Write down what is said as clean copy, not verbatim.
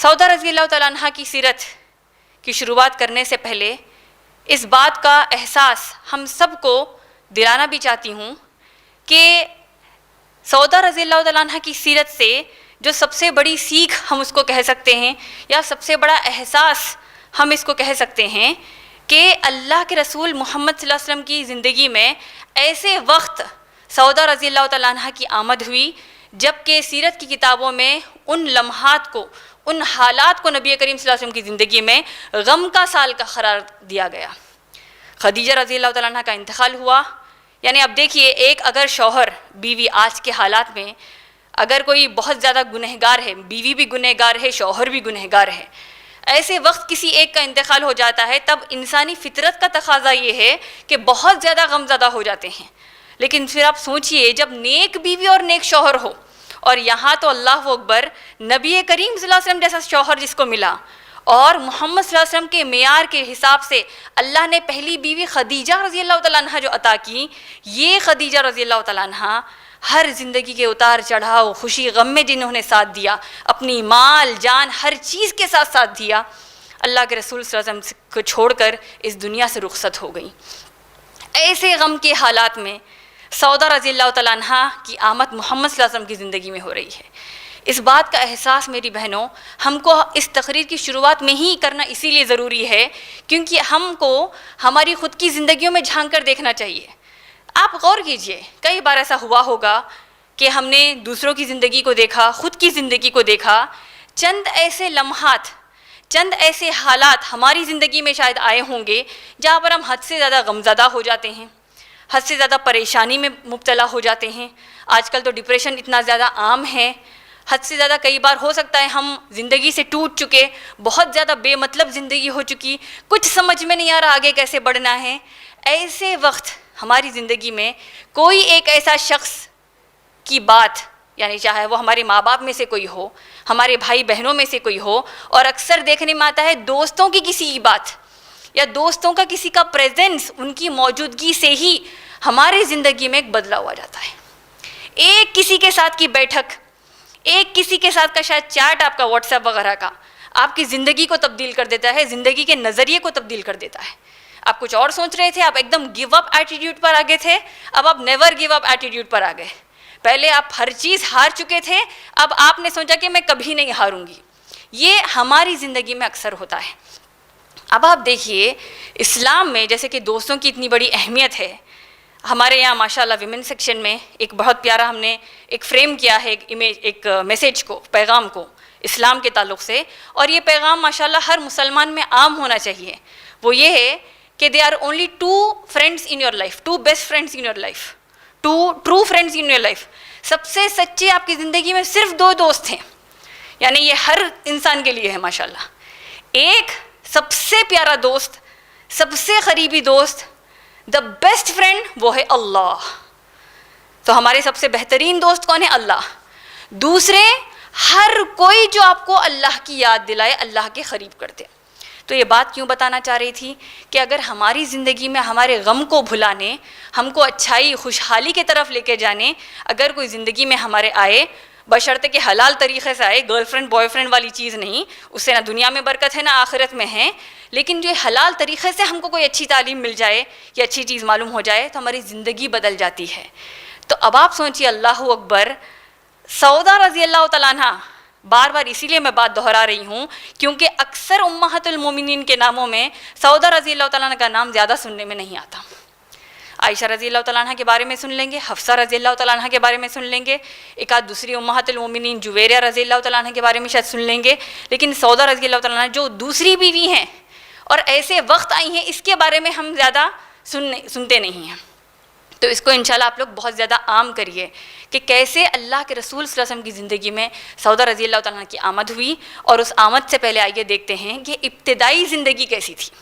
سودا رضی اللہ تعالیٰ عنہ کی سیرت کی شروعات کرنے سے پہلے اس بات کا احساس ہم سب کو دلانا بھی چاہتی ہوں کہ سودا رضی اللہ تعالیٰ عنہ کی سیرت سے جو سب سے بڑی سیکھ ہم اس کو کہہ سکتے ہیں یا سب سے بڑا احساس ہم اس کو کہہ سکتے ہیں کہ اللہ کے رسول محمد صلی اللہ علیہ وسلم کی زندگی میں ایسے وقت سودا رضی اللہ تعالیٰ عنہ کی آمد ہوئی جب کہ سیرت کی کتابوں میں ان لمحات کو، ان حالات کو نبی کریم صلی اللہ علیہ وسلم کی زندگی میں غم کا سال کا قرار دیا گیا۔ خدیجہ رضی اللہ تعالیٰ عنہ کا انتقال ہوا، یعنی اب دیکھیے ایک اگر شوہر بیوی آج کے حالات میں اگر کوئی بہت زیادہ گنہگار ہے، بیوی بھی گنہگار ہے، شوہر بھی گنہگار ہے، ایسے وقت کسی ایک کا انتقال ہو جاتا ہے تب انسانی فطرت کا تقاضا یہ ہے کہ بہت زیادہ غم زدہ ہو جاتے ہیں۔ لیکن پھر آپ سوچئے جب نیک بیوی اور نیک شوہر ہو، اور یہاں تو اللہ اکبر نبی کریم صلی اللہ علیہ وسلم جیسا شوہر جس کو ملا، اور محمد صلی اللہ علیہ وسلم کے معیار کے حساب سے اللہ نے پہلی بیوی خدیجہ رضی اللہ تعالیٰ عنہ جو عطا کی، یہ خدیجہ رضی اللہ تعالیٰ عنہ ہر زندگی کے اتار چڑھاؤ، خوشی غم میں جنہوں نے ساتھ دیا، اپنی مال جان ہر چیز کے ساتھ ساتھ دیا، اللہ کے رسول صلی اللہ علیہ وسلم کو چھوڑ کر اس دنیا سے رخصت ہو گئی۔ ایسے غم کے حالات میں سودا رضی اللہ تعالیٰ عنہ کی آمد محمد صلی اللہ علیہ وسلم کی زندگی میں ہو رہی ہے۔ اس بات کا احساس میری بہنوں ہم کو اس تقریر کی شروعات میں ہی کرنا اسی لیے ضروری ہے کیونکہ ہم کو ہماری خود کی زندگیوں میں جھانک کر دیکھنا چاہیے۔ آپ غور کیجئے، کئی بار ایسا ہوا ہوگا کہ ہم نے دوسروں کی زندگی کو دیکھا، خود کی زندگی کو دیکھا، چند ایسے لمحات، چند ایسے حالات ہماری زندگی میں شاید آئے ہوں گے جہاں پر ہم حد سے زیادہ غمزدہ ہو جاتے ہیں، حد سے زیادہ پریشانی میں مبتلا ہو جاتے ہیں۔ آج کل تو ڈپریشن اتنا زیادہ عام ہے، حد سے زیادہ کئی بار ہو سکتا ہے ہم زندگی سے ٹوٹ چکے، بہت زیادہ بے مطلب زندگی ہو چکی، کچھ سمجھ میں نہیں آ رہا آگے کیسے بڑھنا ہے۔ ایسے وقت ہماری زندگی میں کوئی ایک ایسا شخص کی بات، یعنی چاہے وہ ہمارے ماں باپ میں سے کوئی ہو، ہمارے بھائی بہنوں میں سے کوئی ہو، اور اکثر دیکھنے میں آتا ہے دوستوں کی کسی کی بات یا دوستوں کا کسی کا پریزنس، ان کی موجودگی سے ہی ہماری زندگی میں ایک بدلاؤ آ جاتا ہے۔ ایک کسی کے ساتھ کی بیٹھک، ایک کسی کے ساتھ کا شاید چیٹ آپ کا واٹس ایپ وغیرہ کا آپ کی زندگی کو تبدیل کر دیتا ہے، زندگی کے نظریے کو تبدیل کر دیتا ہے۔ آپ کچھ اور سوچ رہے تھے، آپ ایک دم گیو اپ ایٹیٹیوڈ پر آگے تھے، اب آپ نیور گیو اپ ایٹیٹیوڈ پر آ گئے۔ پہلے آپ ہر چیز ہار چکے تھے، اب آپ نے سوچا کہ میں کبھی نہیں ہاروں گی۔ یہ ہماری زندگی میں اکثر ہوتا ہے۔ اب آپ دیکھیے اسلام میں جیسے کہ دوستوں کی اتنی بڑی اہمیت ہے، ہمارے یہاں ماشاءاللہ ویمن سیکشن میں ایک بہت پیارا ہم نے ایک فریم کیا ہے ایک میسیج کو، پیغام کو اسلام کے تعلق سے، اور یہ پیغام ماشاءاللہ ہر مسلمان میں عام ہونا چاہیے۔ وہ یہ ہے کہ they are only two friends in your life, two best friends in your life, two true friends in your life. سب سے سچے آپ کی زندگی میں صرف دو دوست ہیں، یعنی یہ ہر انسان کے لیے ہے ماشاءاللہ۔ ایک سب سے پیارا دوست، سب سے قریبی دوست، دا بیسٹ فرینڈ، وہ ہے اللہ۔ تو ہمارے سب سے بہترین دوست کون ہے؟ اللہ۔ دوسرے ہر کوئی جو آپ کو اللہ کی یاد دلائے، اللہ کے قریب کر دے۔ تو یہ بات کیوں بتانا چاہ رہی تھی کہ اگر ہماری زندگی میں ہمارے غم کو بھلانے، ہم کو اچھائی خوشحالی کی طرف لے کے جانے اگر کوئی زندگی میں ہمارے آئے، بشرطے کہ حلال طریقے سے آئے، گرل فرینڈ بوائے فرینڈ والی چیز نہیں، اس سے نہ دنیا میں برکت ہے نہ آخرت میں ہے، لیکن جو حلال طریقے سے ہم کو کوئی اچھی تعلیم مل جائے یا اچھی چیز معلوم ہو جائے تو ہماری زندگی بدل جاتی ہے۔ تو اب آپ سوچیے، اللہ اکبر، سودا رضی اللہ تعالیٰ عنہ، بار بار اسی لیے میں بات دہرا رہی ہوں کیونکہ اکثر امہات المومنین کے ناموں میں سودا رضی اللہ تعالیٰ عنہ کا نام زیادہ سننے میں نہیں آتا۔ عائشہ رضی اللہ تعالیٰ عنہ کے بارے میں سن لیں گے، حفصہ رضی اللہ تعالیٰ عنہ کے بارے میں سن لیں گے، ایک آدھ دوسری امہات المومنین جویریہ رضی اللہ تعالیٰ عنہ کے بارے میں شاید سن لیں گے، لیکن سودا رضی اللہ تعالیٰ عنہ جو دوسری بیوی ہیں اور ایسے وقت آئی ہیں، اس کے بارے میں ہم زیادہ سنتے نہیں ہیں۔ تو اس کو انشاءاللہ آپ لوگ بہت زیادہ عام کریے کہ کیسے اللہ کے رسول صلی اللہ علیہ وسلم کی زندگی میں سودا رضی اللہ تعالیٰ عنہ کی آمد ہوئی، اور اس آمد سے پہلے آئیے دیکھتے ہیں کہ ابتدائی زندگی کیسی تھی۔